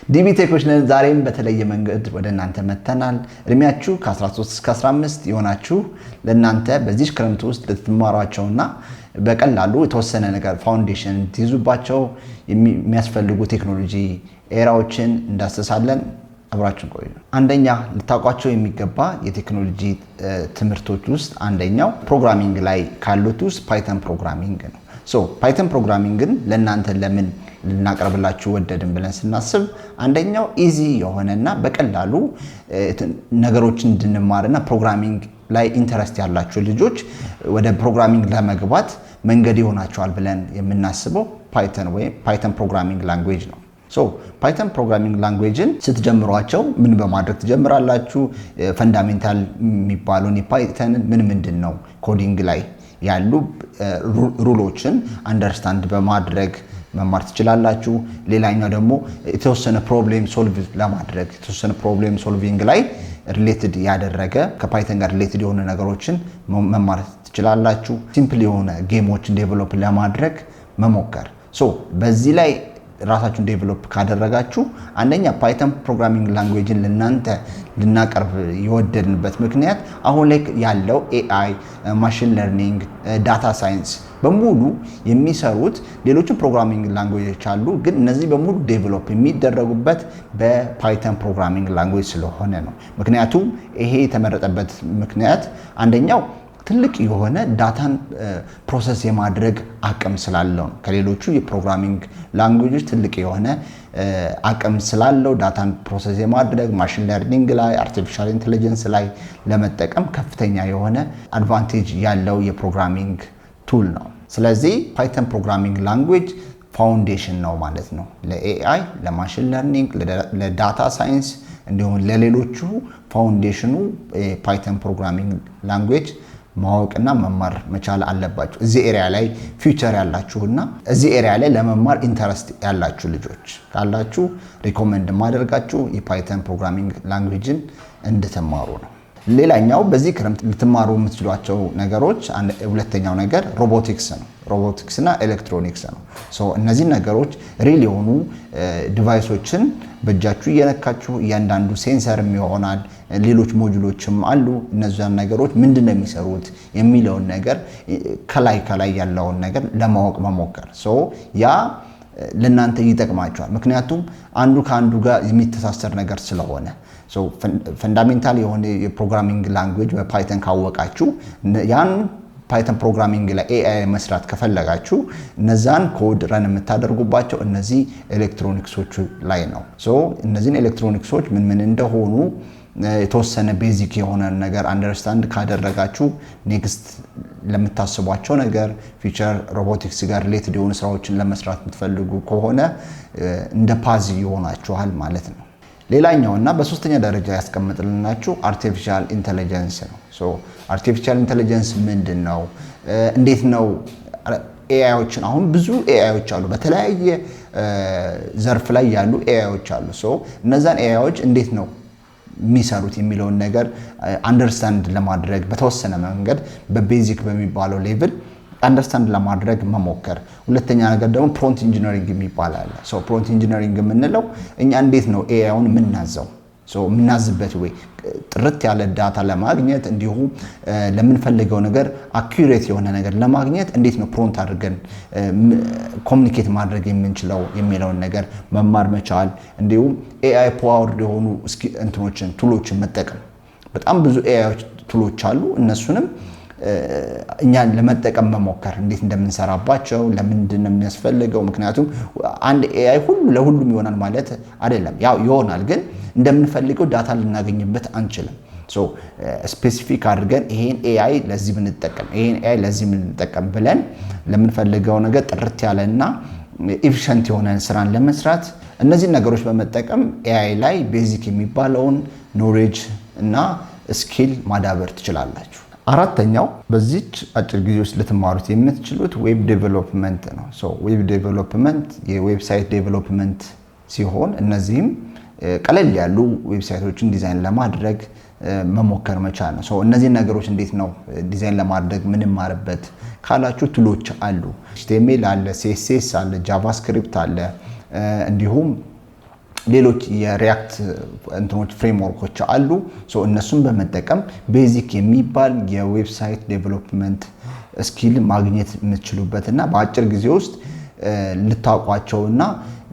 ዲቢ ቴኮች ነን። ዛሬም በተለየ መንገድ ወደ እናንተ መተናል። እድሜያችሁ ከ13 እስከ 15 የሆናችሁ ለእናንተ በዚህ ክረምት ውስጥ ልትማሯቸውና በቀላሉ የተወሰነ ነገር ፋውንዴሽን ትይዙባቸው የሚያስፈልጉ ቴክኖሎጂ ኤራዎችን እንዳስሳለን። አብራችን ቆዩ። አንደኛ ልታውቋቸው የሚገባ የቴክኖሎጂ ትምህርቶች ውስጥ አንደኛው ፕሮግራሚንግ ላይ ካሉት ውስጥ ፓይተን ፕሮግራሚንግ ነው። ፓይተን ፕሮግራሚንግን ለእናንተ ለምን ልናቀርብላችሁ ወደድን ብለን ስናስብ አንደኛው ኢዚ የሆነና በቀላሉ ነገሮችን እንድንማርና ፕሮግራሚንግ ላይ ኢንተረስት ያላችሁ ልጆች ወደ ፕሮግራሚንግ ለመግባት መንገድ ይሆናቸዋል ብለን የምናስበው ፓይተን ወይ ፓይተን ፕሮግራሚንግ ላንጉዌጅ ነው። ፓይተን ፕሮግራሚንግ ላንጉዌጅን ስትጀምሯቸው ምን በማድረግ ትጀምራላችሁ? ፈንዳሜንታል የሚባሉን የፓይተን ምንድን ነው ኮዲንግ ላይ ያሉ ሩሎችን አንደርስታንድ በማድረግ መማር ትችላላችሁ። ሌላኛው ደግሞ የተወሰነ ፕሮብሌም ሶልቭ ለማድረግ የተወሰነ ፕሮብሌም ሶልቪንግ ላይ ሪሌትድ ያደረገ ከፓይተን ጋር ሪሌትድ የሆኑ ነገሮችን መማር ትችላላችሁ። ሲምፕል የሆነ ጌሞችን ዴቨሎፕ ለማድረግ መሞከር። በዚህ ላይ ራሳችሁን ዴቨሎፕ ካደረጋችሁ አንደኛ ፓይተን ፕሮግራሚንግ ላንጉዌጅን ለናንተ ልናቀርብ የወደድንበት ምክንያት አሁን ላይ ያለው ኤአይ፣ ማሽን ለርኒንግ፣ ዳታ ሳይንስ በሙሉ የሚሰሩት ሌሎችን ፕሮግራሚንግ ላንጉዌጆች አሉ፣ ግን እነዚህ በሙሉ ዴቨሎፕ የሚደረጉበት በፓይተን ፕሮግራሚንግ ላንጉዌጅ ስለሆነ ነው። ምክንያቱም ይሄ የተመረጠበት ምክንያት አንደኛው ትልቅ የሆነ ዳታን ፕሮሰስ የማድረግ አቅም ስላለው ነው። ከሌሎቹ የፕሮግራሚንግ ላንጉዌጆች ትልቅ የሆነ አቅም ስላለው ዳታን ፕሮሰስ የማድረግ ማሽን ለርኒንግ ላይ አርቲፊሻል ኢንተለጀንስ ላይ ለመጠቀም ከፍተኛ የሆነ አድቫንቴጅ ያለው የፕሮግራሚንግ ቱል ነው። ስለዚህ ፓይተን ፕሮግራሚንግ ላንጉዌጅ ፋውንዴሽን ነው ማለት ነው ለኤአይ፣ ለማሽን ለርኒንግ፣ ለዳታ ሳይንስ እንዲሁም ለሌሎቹ ፋውንዴሽኑ ፓይተን ፕሮግራሚንግ ላንጉዌጅ ማወቅና መማር መቻል አለባችሁ። እዚህ ኤሪያ ላይ ፊውቸር ያላችሁና እዚህ ኤሪያ ላይ ለመማር ኢንተረስት ያላችሁ ልጆች ካላችሁ ሪኮመንድ ማደርጋችሁ የፓይተን ፕሮግራሚንግ ላንጉዌጅን እንድትማሩ ነው። ሌላኛው በዚህ ክረምት ልትማሩ የምትችሏቸው ነገሮች ሁለተኛው ነገር ሮቦቲክስ ነው። ሮቦቲክስና ኤሌክትሮኒክስ ነው። እነዚህ ነገሮች ሪል የሆኑ ዲቫይሶችን በእጃችሁ እየነካችሁ እያንዳንዱ ሴንሰርም ይሆናል ሌሎች ሞጁሎችም አሉ። እነዛን ነገሮች ምንድነው የሚሰሩት የሚለውን ነገር ከላይ ያለውን ነገር ለማወቅ መሞከር ያ ለናንተ ይጠቅማችኋል። ምክንያቱም አንዱ ከአንዱ ጋር የሚተሳሰር ነገር ስለሆነ ፈንዳሜንታል የሆነ የፕሮግራሚንግ ላንጉዌጅ በፓይተን ካወቃችሁ ያን ፓይተን ፕሮግራሚንግ ላይ ኤአይ መስራት ከፈለጋችሁ እነዛን ኮድ ረን የምታደርጉባቸው እነዚህ ኤሌክትሮኒክሶች ላይ ነው። እነዚህን ኤሌክትሮኒክሶች ምን እንደሆኑ የተወሰነ ቤዚክ የሆነ ነገር አንደርስታንድ ካደረጋችሁ ኔክስት ለምታስቧቸው ነገር ፊቸር ሮቦቲክስ ጋር ሪሌትድ የሆኑ ስራዎችን ለመስራት የምትፈልጉ ከሆነ እንደ ፓዝ ይሆናችኋል ማለት ነው። ሌላኛውና በሶስተኛ ደረጃ ያስቀምጥልናችሁ አርቲፊሻል ኢንተለጀንስ ነው። አርቲፊሻል ኢንተለጀንስ ምንድነው? እንዴት ነው ኤአይዎችን አሁን ብዙ ኤአይዎች አሉ፣ በተለያየ ዘርፍ ላይ ያሉ ኤአይዎች አሉ። እነዛን ኤአይዎች እንዴት ነው የሚሰሩት የሚለውን ነገር አንደርስታንድ ለማድረግ በተወሰነ መንገድ በቤዚክ በሚባለው ሌቭል አንደርስታንድ ለማድረግ መሞከር። ሁለተኛ ነገር ደግሞ ፕሮምፕት ኢንጂነሪንግ የሚባል አለ። ፕሮምፕት ኢንጂነሪንግ የምንለው እኛ እንዴት ነው ኤአይውን የምናዘው የምናዝበት ወይ ጥርት ያለ ዳታ ለማግኘት እንዲሁም ለምንፈልገው ነገር አኩሬት የሆነ ነገር ለማግኘት እንዴት ነው ፕሮምፕት አድርገን ኮሙኒኬት ማድረግ የምንችለው የሚለውን ነገር መማር መቻል። እንዲሁም ኤአይ ፓወርድ የሆኑ ቱሎችን መጠቀም። በጣም ብዙ ኤአይ ቱሎች አሉ። እነሱንም እኛን ለመጠቀም መሞከር እንዴት እንደምንሰራባቸው ለምንድን ነው የሚያስፈልገው። ምክንያቱም አንድ ኤአይ ለሁሉም ይሆናል ማለት አይደለም። ያው ይሆናል፣ ግን እንደምንፈልገው ዳታ ልናገኝበት አንችልም። ስፔሲፊክ አድርገን ይሄን ኤአይ ለዚህ ብንጠቀም ይሄን ኤአይ ለዚህ ብንጠቀም ብለን ለምንፈልገው ነገር ጥርት ያለና ኤፊሽንት የሆነ ስራን ለመስራት እነዚህ ነገሮች በመጠቀም ኤአይ ላይ ቤዚክ የሚባለውን ኖሌጅ እና ስኪል ማዳበር ትችላላችሁ። አራተኛው በዚች አጭር ጊዜ ውስጥ ልትማሩት የምትችሉት ዌብ ዴቨሎፕመንት ነው። ዌብ ዴቨሎፕመንት የዌብሳይት ዴቨሎፕመንት ሲሆን እነዚህም ቀለል ያሉ ዌብሳይቶችን ዲዛይን ለማድረግ መሞከር መቻል ነው። እነዚህ ነገሮች እንዴት ነው ዲዛይን ለማድረግ ምንም ማረበት ካላችሁ ቱሎች አሉ። HTML አለ፣ CSS አለ፣ ጃቫስክሪፕት አለ፣ እንዲሁም ሌሎች የሪያክት እንትኖች ፍሬምወርኮች አሉ። እነሱን በመጠቀም ቤዚክ የሚባል የዌብሳይት ዴቨሎፕመንት ስኪል ማግኘት የምትችሉበትና በአጭር ጊዜ ውስጥ ልታውቋቸውና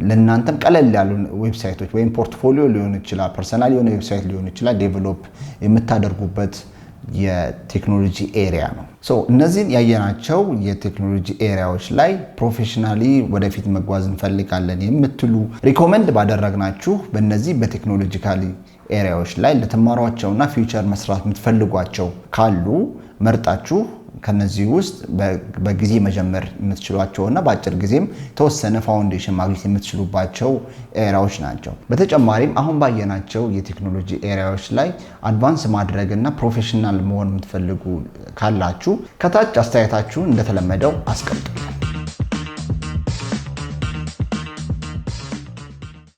ለእናንተም ቀለል ያሉ ዌብሳይቶች ወይም ፖርትፎሊዮ ሊሆን ይችላል፣ ፐርሰናል የሆነ ዌብሳይት ሊሆን ይችላል ዴቨሎፕ የምታደርጉበት የቴክኖሎጂ ኤሪያ ነው። እነዚህን ያየናቸው የቴክኖሎጂ ኤሪያዎች ላይ ፕሮፌሽናሊ ወደፊት መጓዝ እንፈልጋለን የምትሉ ሪኮመንድ ባደረግናችሁ በእነዚህ በቴክኖሎጂካሊ ኤሪያዎች ላይ ለተማሯቸውና ፊውቸር መስራት የምትፈልጓቸው ካሉ መርጣችሁ ከነዚህ ውስጥ በጊዜ መጀመር የምትችሏቸውና በአጭር ጊዜም ተወሰነ ፋውንዴሽን ማግኘት የምትችሉባቸው ኤሪያዎች ናቸው። በተጨማሪም አሁን ባየናቸው የቴክኖሎጂ ኤሪያዎች ላይ አድቫንስ ማድረግና ፕሮፌሽናል መሆን የምትፈልጉ ካላችሁ ከታች አስተያየታችሁን እንደተለመደው አስቀምጡ።